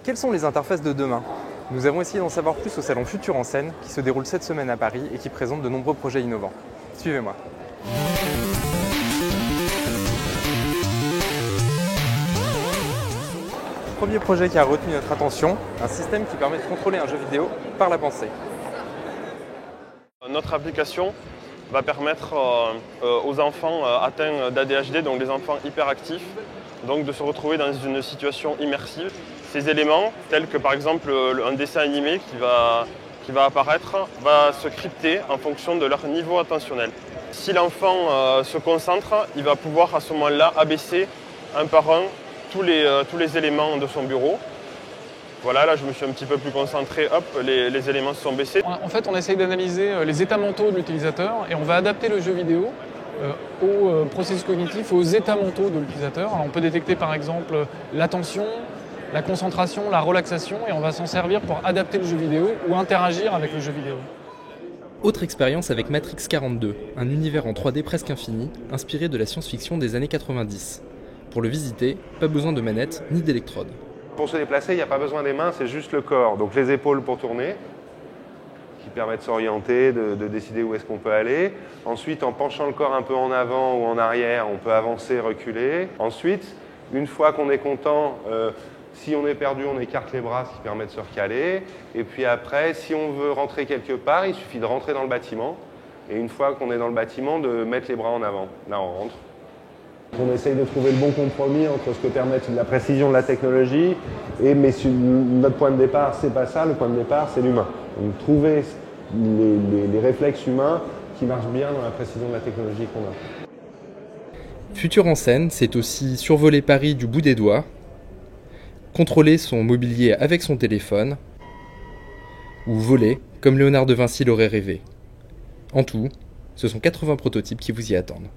Quelles sont les interfaces de demain? Nous avons essayé d'en savoir plus au salon Futur en Scène qui se déroule cette semaine à Paris et qui présente de nombreux projets innovants. Suivez-moi. Premier projet qui a retenu notre attention, un système qui permet de contrôler un jeu vidéo par la pensée. Notre application va permettre aux enfants atteints d'ADHD, donc les enfants hyperactifs, donc de se retrouver dans une situation immersive. Ces éléments, tels que par exemple un dessin animé qui va apparaître, va se crypter en fonction de leur niveau attentionnel. Si l'enfant se concentre, il va pouvoir à ce moment-là abaisser un par un tous les éléments de son bureau. Voilà, là je me suis un petit peu plus concentré, hop, les éléments se sont baissés. En fait, on essaye d'analyser les états mentaux de l'utilisateur et on va adapter le jeu vidéo aux processus cognitifs, aux états mentaux de l'utilisateur. Alors, on peut détecter par exemple l'attention, la concentration, la relaxation et on va s'en servir pour adapter le jeu vidéo ou interagir avec le jeu vidéo. Autre expérience avec Matrix 42, un univers en 3D presque infini, inspiré de la science-fiction des années 90. Pour le visiter, pas besoin de manette ni d'électrode. Pour se déplacer, il n'y a pas besoin des mains, c'est juste le corps. Donc les épaules pour tourner, qui permettent de s'orienter, de décider où est-ce qu'on peut aller. Ensuite, en penchant le corps un peu en avant ou en arrière, on peut avancer, reculer. Ensuite, une fois qu'on est content, si on est perdu, on écarte les bras, ce qui permet de se recaler. Et puis après, si on veut rentrer quelque part, il suffit de rentrer dans le bâtiment. Et une fois qu'on est dans le bâtiment, de mettre les bras en avant. Là, on rentre. On essaye de trouver le bon compromis entre ce que permet la précision de la technologie mais notre point de départ, c'est pas ça, le point de départ, c'est l'humain. Donc trouver les réflexes humains qui marchent bien dans la précision de la technologie qu'on a. Futur en Scène, c'est aussi survoler Paris du bout des doigts, contrôler son mobilier avec son téléphone, ou voler comme Léonard de Vinci l'aurait rêvé. En tout, ce sont 80 prototypes qui vous y attendent.